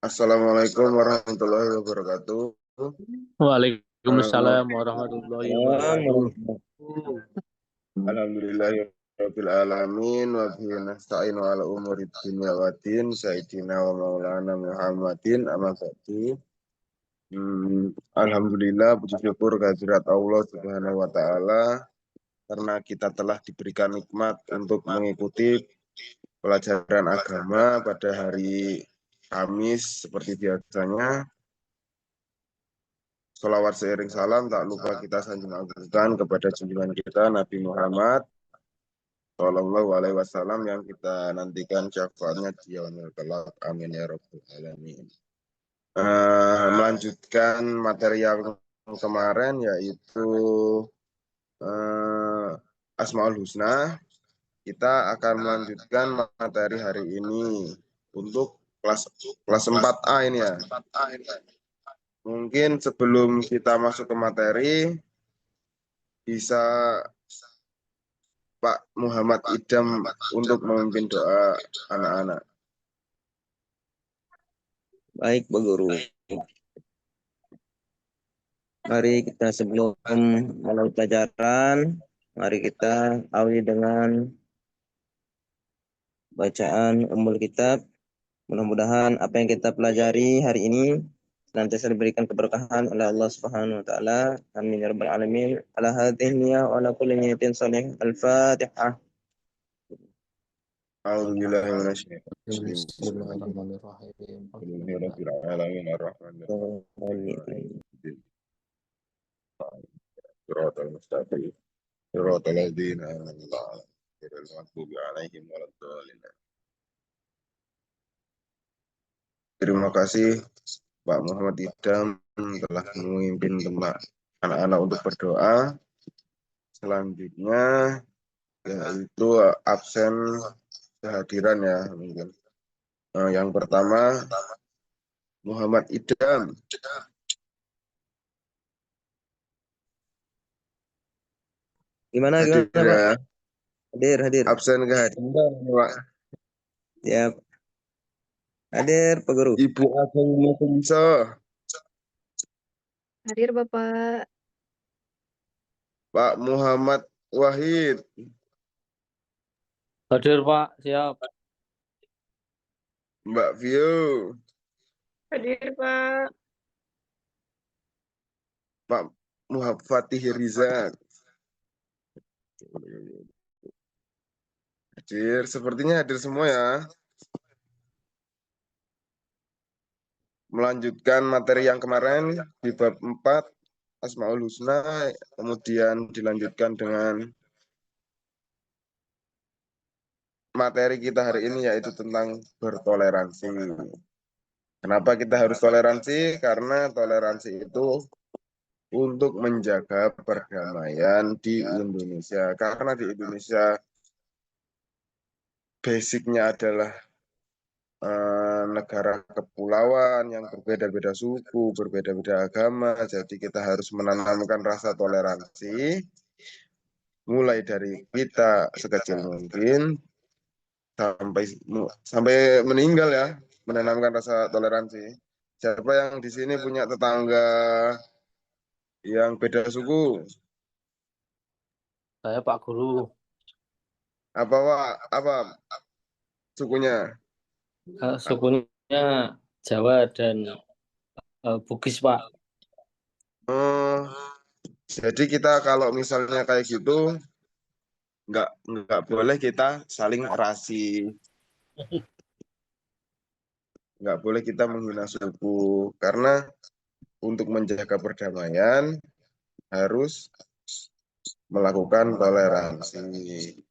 Assalamualaikum warahmatullahi wabarakatuh. Eh, Waalaikumsalam warahmatullahi wabarakatuh. Alhamdulillahirabbil alamin wa bihi nasta'inu ala umuri dunya waddin sayyidina wa maulana Muhammadin amma ba'du. Alhamdulillah puji syukur kehadirat Allah Subhanahu wa taala karena kita telah diberikan nikmat untuk mengikuti pelajaran agama pada hari Kamis seperti biasanya. Sholawat seiring salam tak lupa kita sanjung agungkan kepada junjungan kita Nabi Muhammad Shallallahu Alaihi Wasallam yang kita nantikan syafaatnya di yaumil kelak. Amin ya rabbal alamin. Melanjutkan materi yang kemarin yaitu uh, Asmaul Husna. Kita akan melanjutkan materi hari ini untuk kelas 4A ini ya. Mungkin sebelum kita masuk ke materi, bisa Pak Muhammad Idam untuk memimpin doa anak-anak. Baik, Pak Guru. Mari kita sebelum mulai pelajaran, mari kita awali dengan bacaan Ummul Kitab. Mudah-mudahan apa yang kita pelajari hari ini senantiasa diberikan keberkahan oleh Allah Subhanahu wa taala. Amin ya rabbal alamin. Ala hadhihi niyya wa ala kulli niyatin shalih. Al-Fatihah. A'udzubillahi minasyaitonir rajim. Bismillahirrahmanirrahim. Bismillahirrahmanirrahim. Alamin arrahmanir rahim. Siratal mustaqim. Siratal ladzina an'amta 'alaihim ghairil maghdubi 'alaihim waladdallin. Terima kasih Pak Muhammad Idam telah memimpin teman anak-anak untuk berdoa. Selanjutnya yaitu absen kehadiran ya mungkin. Yang pertama Muhammad Idam. Gimana Hadir Pak? ya. Hadir. Absen kehadiran Pak. Siap. Hadir, Pak Guru. Ibu Ageng Mukunso. Hadir Bapak. Pak Muhammad Wahid. Hadir Pak, siap. Mbak Vio. Hadir Pak. Pak Muhammad Fatih Rizal. Hadir, sepertinya hadir semua ya. Melanjutkan materi yang kemarin di bab 4 Asmaul Husna, kemudian dilanjutkan dengan materi kita hari ini yaitu tentang bertoleransi. Kenapa kita harus toleransi? Karena toleransi itu untuk menjaga perdamaian di Indonesia. Karena di Indonesia basicnya adalah negara kepulauan yang berbeda-beda suku, berbeda-beda agama. Jadi kita harus menanamkan rasa toleransi mulai dari kita sekecil mungkin sampai meninggal ya, menanamkan rasa toleransi. Siapa yang di sini punya tetangga yang beda suku? Saya Pak Guru. Apa Pak? Apa sukunya? Sukunya Jawa dan Bugis Pak. Oh, jadi kita kalau misalnya kayak gitu nggak boleh kita saling rasi, nggak boleh kita menghina suku karena untuk menjaga perdamaian harus melakukan toleransi.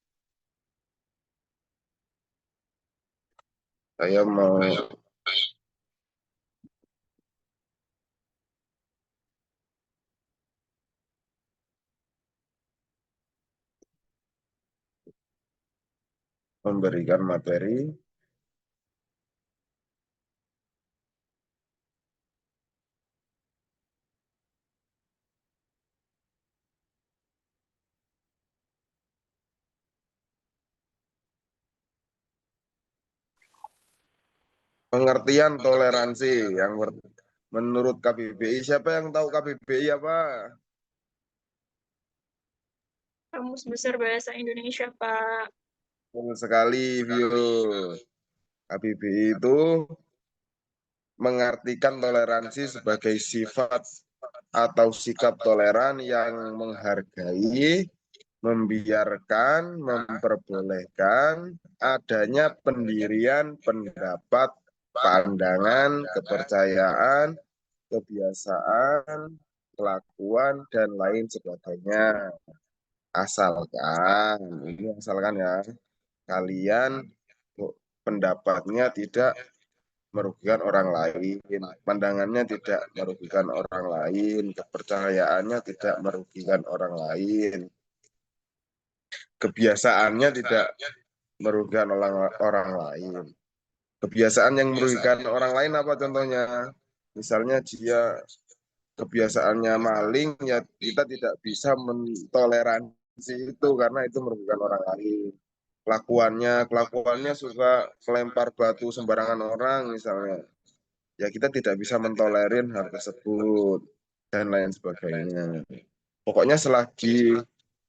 Saya mau memberikan materi. pengertian toleransi yang menurut KBBI. Siapa yang tahu KBBI apa? Kamus Besar Bahasa Indonesia, Pak. Betul sekali, Vio. KBBI itu mengartikan toleransi sebagai sifat atau sikap toleran yang menghargai, membiarkan, memperbolehkan adanya pendirian, pendapat, pandangan, kepercayaan, kebiasaan, kelakuan, dan lain sebagainya. Asalkan ya, kalian pendapatnya tidak merugikan orang lain, pandangannya tidak merugikan orang lain, kepercayaannya tidak merugikan orang lain, kebiasaannya tidak merugikan orang lain. Kebiasaan yang merugikan orang lain apa contohnya? Misalnya dia kebiasaannya maling, ya kita tidak bisa mentoleransi itu karena itu merugikan orang lain. Kelakuannya suka melempar batu sembarangan orang misalnya. Ya kita tidak bisa mentolerir hal tersebut dan lain sebagainya. Pokoknya selagi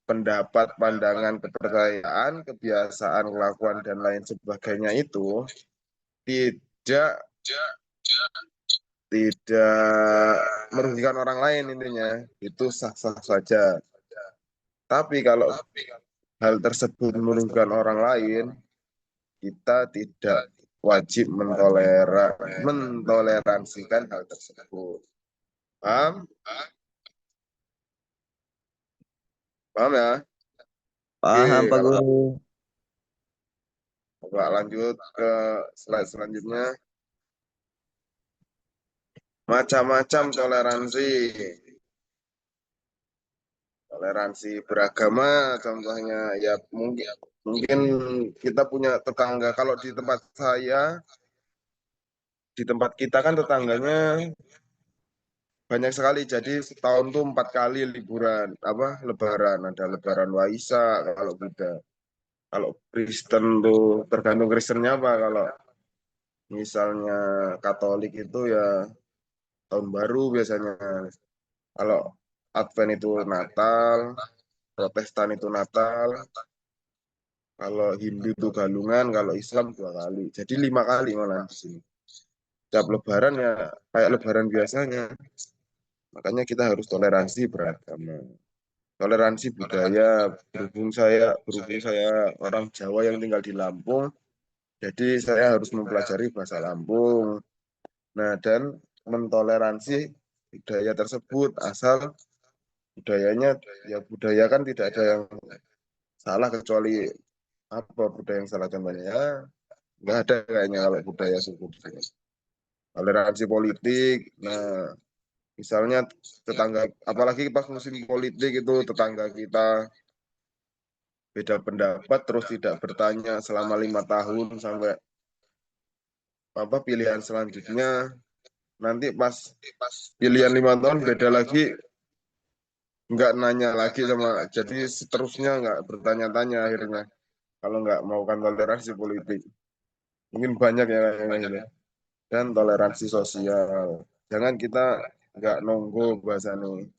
pendapat, pandangan, kepercayaan, kebiasaan, kelakuan dan lain sebagainya itu tidak tidak merugikan orang lain intinya, itu sah-sah saja. Tapi kalau hal tersebut merugikan orang lain, kita tidak wajib mentoleransikan hal tersebut. Paham? Paham ya? Paham, Oke, Pak kalau Guru. coba lanjut ke slide selanjutnya. Macam-macam toleransi. Toleransi beragama contohnya ya mungkin kita punya tetangga. Kalau di tempat kita kan tetangganya banyak sekali. Jadi setahun tuh 4 kali liburan, apa Lebaran. Ada Lebaran Waisak kalau Buddha. Kalau Kristen tuh tergantung Kristennya apa. Kalau misalnya Katolik itu ya tahun baru biasanya. Kalau Advent itu Natal, Protestan itu Natal, kalau Hindu itu Galungan, kalau Islam 2 kali. Jadi 5 kali malah di sini. Setiap Lebaran ya kayak Lebaran biasanya. Makanya kita harus toleransi beragama. Toleransi budaya, berhubung saya orang Jawa yang tinggal di Lampung, jadi saya harus mempelajari bahasa Lampung. Nah, dan mentoleransi budaya tersebut asal budayanya ya budaya kan tidak ada yang salah kecuali apa budaya yang salah contohnya ya nggak ada kayaknya kalau budaya suku. Toleransi politik, nah misalnya tetangga, apalagi pas musim politik itu tetangga kita beda pendapat terus tidak bertanya selama 5 tahun sampai apa pilihan selanjutnya, nanti pas pilihan 5 tahun beda lagi nggak nanya lagi sama, jadi seterusnya nggak bertanya-tanya akhirnya kalau nggak mau kan toleransi politik mungkin banyak ya yang ini. Dan toleransi sosial, jangan kita nggak nonggo bahasa nih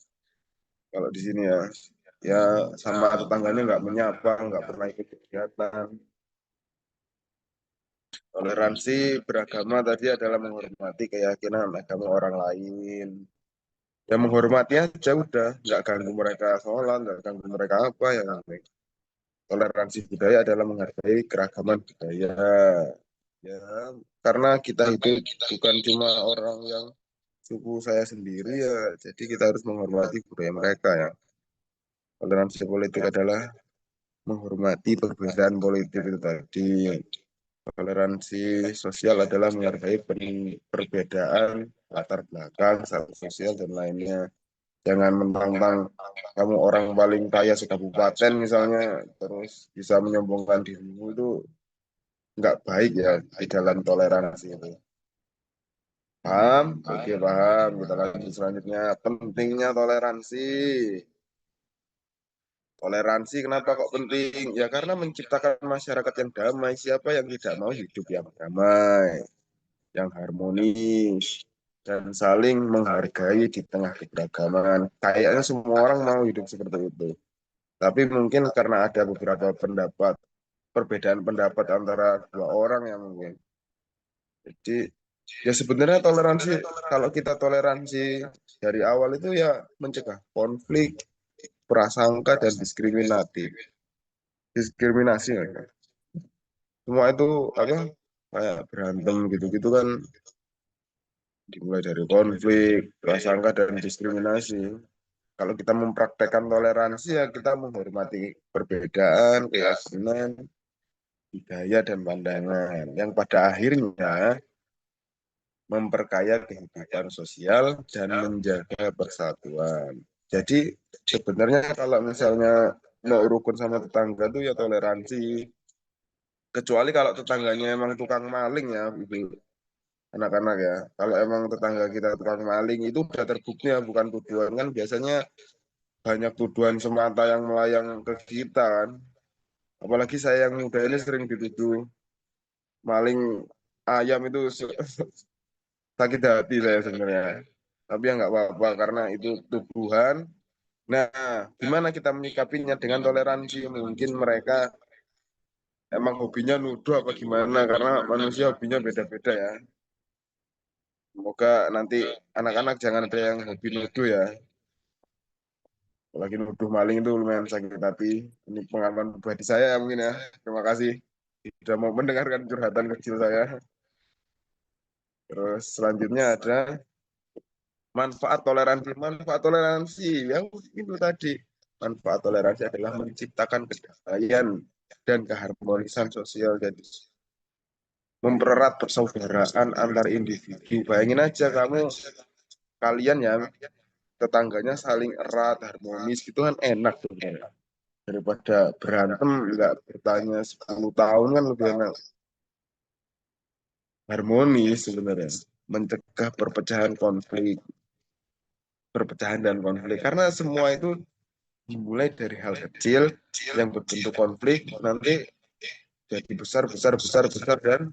kalau di sini ya, ya sama tetangganya nggak menyapa, nggak pernah ikut kegiatan. Toleransi beragama tadi adalah menghormati keyakinan agama orang lain. Ya menghormati aja udah, nggak ganggu mereka sholat, nggak ganggu mereka apa ya. Toleransi budaya adalah menghargai keragaman budaya. Ya, karena kita hidup bukan cuma orang yang suku saya sendiri ya, jadi kita harus menghormati budaya mereka ya. Toleransi politik adalah menghormati perbedaan politik itu tadi. Toleransi sosial adalah menghargai perbedaan latar belakang, status sosial dan lainnya. Jangan mentang-mentang kamu orang paling kaya sekabupaten misalnya, terus bisa menyombongkan dirimu, itu nggak baik ya di dalam toleransi itu. Paham? Oke, paham. Kita lanjut selanjutnya. Pentingnya toleransi. Toleransi kenapa kok penting? Ya karena menciptakan masyarakat yang damai. Siapa yang tidak mau hidup yang damai? yang harmonis, dan saling menghargai di tengah keberagaman. Kayaknya semua orang mau hidup seperti itu. Tapi mungkin karena ada beberapa perbedaan pendapat antara dua orang yang mungkin. Jadi ya sebenarnya toleransi, kalau kita toleransi dari awal itu ya mencegah konflik, prasangka, dan diskriminasi. Ya. Semua itu apa kayak berantem gitu-gitu kan dimulai dari konflik, prasangka, dan diskriminasi. Kalau kita mempraktekkan toleransi ya kita menghormati perbedaan, keyakinan, budaya, dan pandangan yang pada akhirnya memperkaya kehidupan sosial dan menjaga persatuan. Jadi sebenarnya kalau misalnya mau rukun sama tetangga tuh ya toleransi. Kecuali kalau tetangganya emang tukang maling ya, ibu anak-anak ya. Kalau emang tetangga kita tukang maling itu udah terbukti ya, bukan tuduhan kan biasanya banyak tuduhan semata yang melayang ke kita kan. Apalagi saya yang muda ini sering dituduh maling ayam itu sakit hati saya sebenarnya. Tapi ya nggak apa-apa karena itu tuduhan. Nah, gimana kita menyikapinya dengan toleransi? Mungkin mereka emang hobinya nuduh apa gimana? Karena manusia hobinya beda-beda ya. Semoga nanti anak-anak jangan ada yang hobi nuduh ya. Lagi nuduh maling itu lumayan sakit hati. Ini pengalaman pribadi saya mungkin ya. Terima kasih sudah mau mendengarkan curhatan kecil saya. Terus selanjutnya ada manfaat toleransi. Manfaat toleransi yang itu tadi. Manfaat toleransi adalah menciptakan kedamaian dan keharmonisan sosial. Jadi mempererat persaudaraan antar individu. Bayangin aja kalian ya tetangganya saling erat, harmonis, gitu kan enak tuh. Daripada berantem, nggak bertanya 10 tahun kan lebih enak. Harmonis sebenarnya. Mencegah perpecahan dan konflik. Karena semua itu dimulai dari hal kecil yang berbentuk konflik, nanti jadi besar, besar, besar, besar, dan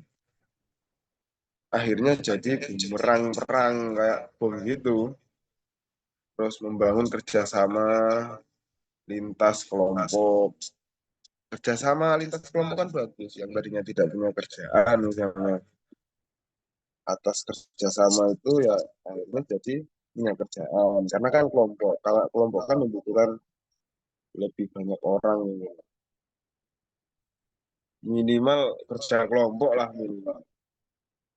akhirnya jadi bumerang perang kayak bom gitu. Terus membangun kerjasama lintas kelompok. Kerjasama lintas kelompok kan bagus. Yang tadinya tidak punya kerjaan, misalnya atas kerjasama itu ya akhirnya jadi punya kerjaan. Karena kan kelompok, kalau kelompok kan membutuhkan lebih banyak orang. Minimal kerja kelompok lah minimal.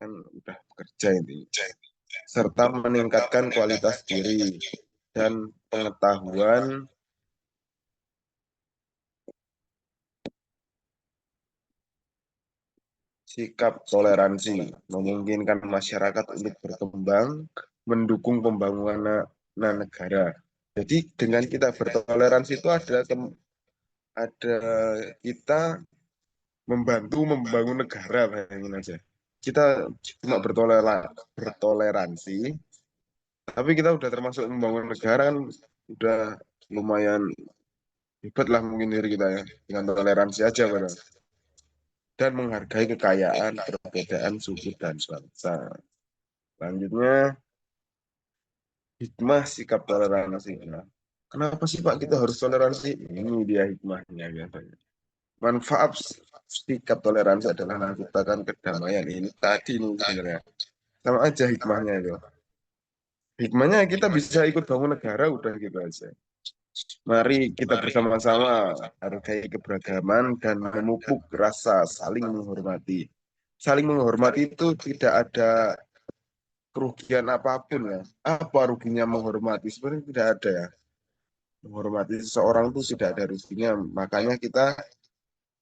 Kan udah bekerja ini. Serta meningkatkan kualitas diri dan pengetahuan. Sikap toleransi memungkinkan masyarakat untuk berkembang, mendukung pembangunan negara. Jadi dengan kita bertoleransi itu ada kita membantu membangun negara, bayangin aja. Kita cuma bertoleransi, tapi kita udah termasuk membangun negara kan udah lumayan hebat lah mungkin diri kita ya dengan toleransi aja benar. Dan menghargai kekayaan, perbedaan suku dan bangsa. Selanjutnya, hikmah sikap toleransi. Nah, kenapa sih Pak kita harus toleransi? Ini dia hikmahnya biasanya. Manfaat sikap toleransi adalah menciptakan kedamaian. Ini tadi nih sebenarnya. Sama aja hikmahnya itu. Hikmahnya kita bisa ikut bangun negara udah gitu aja. Mari kita bersama-sama hargai keberagaman dan memupuk rasa saling menghormati. Saling menghormati itu tidak ada kerugian apapun ya. Apa ruginya menghormati? Sebenarnya tidak ada ya. Menghormati seseorang itu tidak ada ruginya. Makanya kita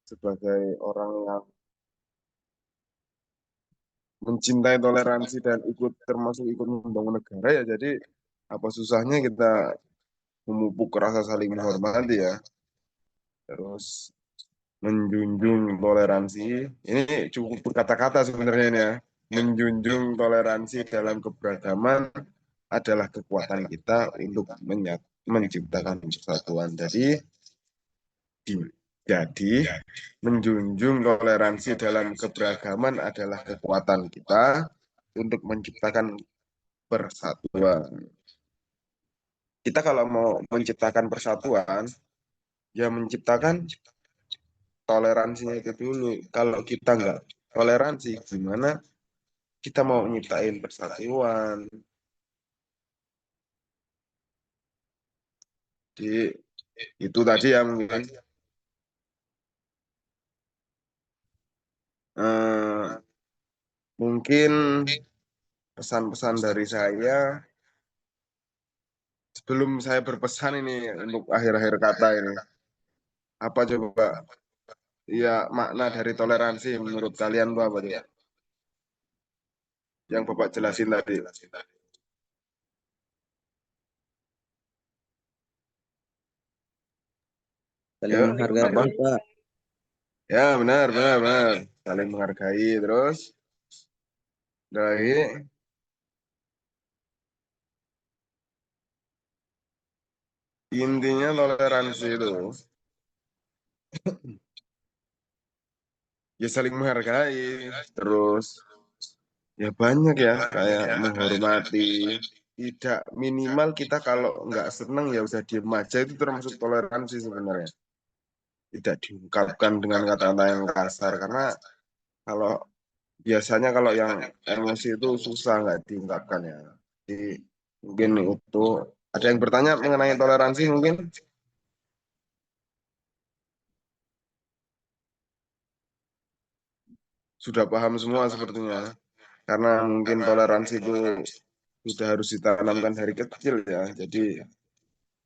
sebagai orang yang mencintai toleransi dan termasuk ikut membangun negara ya. Jadi apa susahnya kita memupuk rasa saling menghormati ya. Terus menjunjung toleransi. Ini cukup berkata-kata sebenarnya ini ya. Menjunjung toleransi dalam keberagaman adalah kekuatan kita untuk menciptakan persatuan. Jadi menjunjung toleransi dalam keberagaman adalah kekuatan kita untuk menciptakan persatuan. Kita kalau mau menciptakan persatuan, ya menciptakan toleransinya itu dulu. Kalau kita nggak toleransi, gimana kita mau nyiptain persatuan? Jadi itu tadi ya mungkin. Mungkin pesan-pesan dari saya sebelum saya berpesan ini untuk akhir-akhir kata ini. Apa coba ya makna dari toleransi menurut kalian tuh apa tuh ya? Yang Bapak jelasin tadi. Saling Ya, menghargai, apa? Pak. Ya, benar, benar, benar. Saling menghargai terus dari intinya toleransi itu ya saling menghargai terus ya banyak ya kayak menghormati, tidak minimal kita kalau nggak seneng ya usah diem aja, itu termasuk toleransi sebenarnya, tidak diungkapkan dengan kata-kata yang kasar karena kalau biasanya kalau yang emosi itu susah nggak diungkapkan ya. Jadi mungkin itu ada yang bertanya mengenai toleransi mungkin sudah paham semua sepertinya karena mungkin toleransi itu sudah harus ditanamkan dari kecil ya. Jadi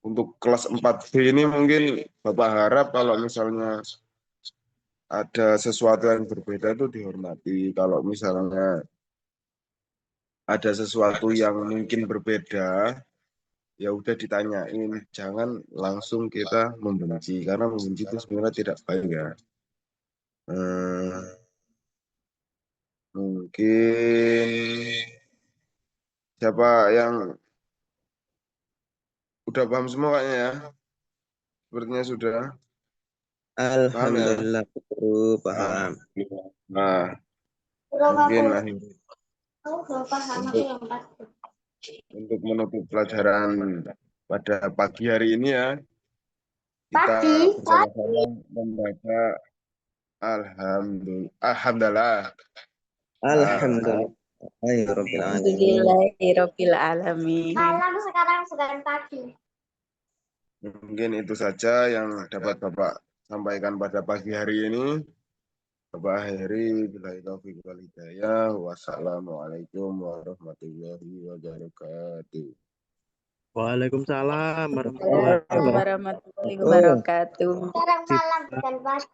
untuk kelas 4B ini mungkin Bapak harap kalau misalnya ada sesuatu yang berbeda itu dihormati. Kalau misalnya ada sesuatu yang mungkin berbeda, ya udah ditanyain. Jangan langsung kita membenci, karena membenci itu sebenarnya tidak baik ya. Mungkin siapa yang udah paham semua kayaknya ya? Sepertinya sudah paham ya? Alhamdulillah, guru Nah, paham. nah, mungkin untuk menutup pelajaran pada pagi hari ini ya, kita bersama-sama membaca Alhamdulillah. Alhamdulillah. Rabbil alamin. Alhamdulillahirabbil alamin. Malam sekarang sedang pagi. Mungkin itu saja yang dapat Bapak sampaikan pada pagi hari ini. Bapak akhiri, billahi taufiq wal hidayah. Wassalamualaikum warahmatullahi wabarakatuh. Waalaikumsalam warahmatullahi Waalaikumsalam warahmatullahi wabarakatuh. Sekarang malam bukan pagi.